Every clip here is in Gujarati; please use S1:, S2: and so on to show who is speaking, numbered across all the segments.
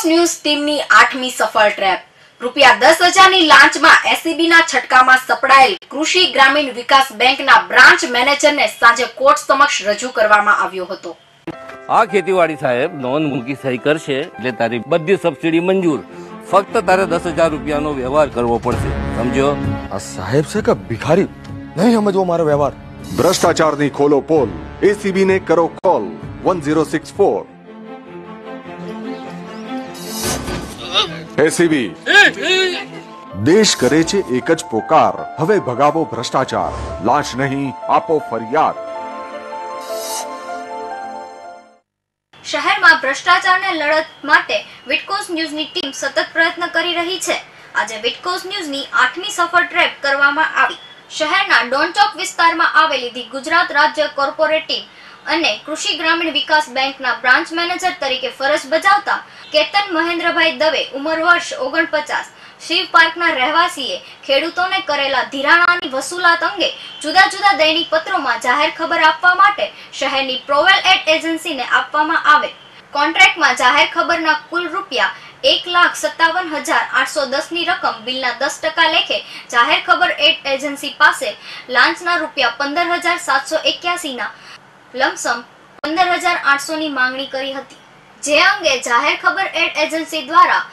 S1: વિટકોસ ન્યૂઝ ટીમની 8મી સફળ ટ્રેપ। રૂપિયા 10,000ની લાંચમાં એસીબીના છટકામાં સપડાયેલ કૃષિ ગ્રામીણ વિકાસ બેંકના બ્રાન્ચ મેનેજરને સાંજે કોર્ટ સમક્ષ રજૂ કરવામાં આવ્યો હતો।
S2: આ ખેતીવાડી સાહેબ નોંધ મૂકી સહી કરશે એટલે તારી બધી સબસિડી મંજૂર। ફક્ત તારે 10,000 રૂપિયાનો વ્યવહાર કરવો પડશે, સમજો?
S3: આ સાહેબ છે કે ભિખારી? નહીં સમજવો મારો વ્યવહાર।
S4: ભ્રષ્ટાચારની ખોલો પોલ, એસીબી ને કરો કોલ 1064। એસીબી દેશ કરે છે એક જ પોકાર, હવે ભગાવો ભ્રષ્ટાચાર, લાંચ નહીં આપો ફરિયાદ।
S5: શહેરમાં ભ્રષ્ટાચારને લડત માટે વિટકોસ ન્યૂઝની ટીમ સતત પ્રયત્ન કરી રહી છે। આજે વિટકોસ ન્યૂઝની 8મી સફળ ટ્રેપ કરવામાં આવી। શહેરના ડોનચોક વિસ્તારમાં આવેલી ધી ગુજરાત રાજ્ય કોર્પોરેટિવ અને કૃષિ ગ્રામીણ વિકાસ બેંકના બ્રાન્ચ મેનેજર તરીકે ફરજ બજાવતા કેતન મહેન્દ્રભાઈ દવે, ઉંમર વર્ષ 49, શિવ પાર્કના રહેવાસીએ ખેડૂતોને કરેલા ધિરાણાની વસૂલાત અંગે જુદા જુદા દૈનિક પત્રોમાં જાહેર ખબર આપવા માટે શહેરની પ્રોવેલ એડ એજન્સીને આપવામાં આવે। કોન્ટ્રાક્ટમાં જાહેર ખબરના કુલ રૂપિયા 1,57,810ની રકમ બિલના 10% લેખે જાહેર ખબર એડ એજન્સી પાસે લાંચના રૂપિયા 15,781ના લમસમ 15,800ની માંગણી કરી હતી, જે અંગે જાહેર ખબર એડ એજન્સી દ્વારા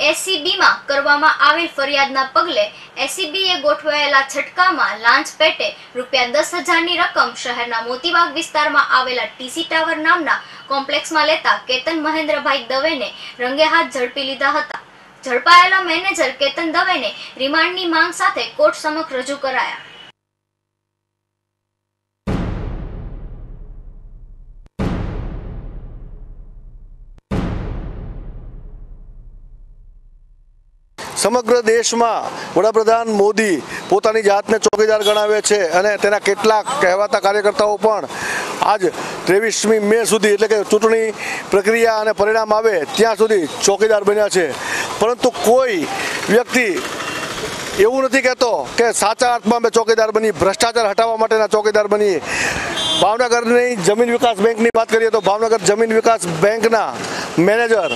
S5: એસીબીમાં કરવામાં આવેલ ફરિયાદના પગલે એસીબીએ ગોઠવાયેલા છટકામાં લાંચ પેટે રૂપિયા 10,000ની રકમ શહેરના મોતીબાગ વિસ્તારમાં આવેલા ટીસી ટાવર નામના કોમ્પ્લેક્સમાં લેતા કેતન મહેન્દ્રભાઈ દવેને રંગે હાથ ઝડપી લીધા હતા। ઝડપાયેલા મેનેજર કેતન દવેને રિમાન્ડની માંગ સાથે કોર્ટ સમક્ષ રજૂ કરાયા।
S6: સમગ્ર દેશમાં વડાપ્રધાન મોદી પોતાની જાતને ચોકીદાર ગણાવે છે અને તેના કેટલાક કહેવાતા કાર્યકર્તાઓ પણ આજ 23મી મે સુધી એટલે કે ચૂંટણી પ્રક્રિયા અને પરિણામ આવે ત્યાં સુધી ચોકીદાર બન્યા છે। પરંતુ કોઈ વ્યક્તિ એવું નથી કહેતો કે સાચા અર્થમાં મેં ચોકીદાર બની, ભ્રષ્ટાચાર હટાવવા માટેના ચોકીદાર બની। ભાવનગરની જમીન વિકાસ બેંકની વાત કરીએ તો ભાવનગર જમીન વિકાસ બેંકના મેનેજર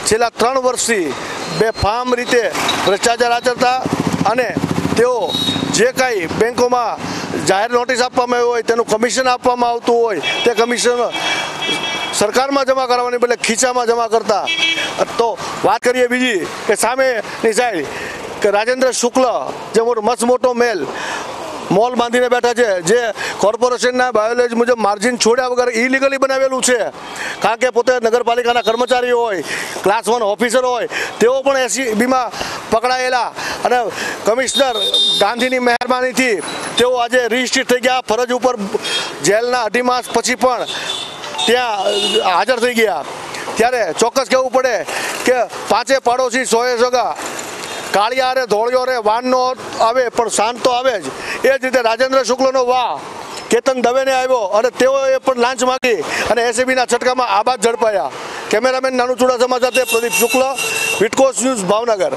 S6: છેલ્લા 3 વર્ષથી બેફામ રીતે ભ્રષ્ટાચાર આચરતા અને તેઓ જે કાંઈ બેંકોમાં જાહેર નોટિસ આપવામાં આવી હોય તેનું કમિશન આપવામાં આવતું હોય તે કમિશન સરકારમાં જમા કરાવવાની બદલે ખીચામાં જમા કરતા। તો વાત કરીએ બીજી કે સામેની સાઈડ કે રાજેન્દ્ર શુક્લ જે મસ્ત મોટો મોલ બાંધીને બેઠા છે, જે કોર્પોરેશનના બાયોલોજી મુજબ માર્જિન છોડ્યા વગર ઇલીગલી બનાવેલું છે, કારણ કે પોતે નગરપાલિકાના કર્મચારી હોય, ક્લાસ 1 ઓફિસર હોય, તેઓ પણ એસીબીમાં પકડાયેલા અને કમિશનર ગાંધીની મહેરબાનીથી તેઓ આજે રજીસ્ટ્રેટ થઈ ગયા, ફરજ ઉપર જેલના 2.5 માસ પછી પણ ત્યાં હાજર થઈ ગયા। ત્યારે ચોક્કસ કહેવું પડે કે પાંચે પાડોશી 100 સગા, કાળિયા રે ધોળિયો રે વાન નો આવે પણ શાંત તો આવે જ। એ જ રીતે રાજેન્દ્ર શુક્લનો વાહ કેતન દવેને આવ્યો અને તેઓએ પણ લાંચ માંગી અને એસીબીના છટકામાં આબાદ ઝડપાયા। કેમેરામેન નાનુ ચુડાસમા સાથે પ્રદીપ શુક્લ, વિટકોસ ન્યૂઝ, ભાવનગર।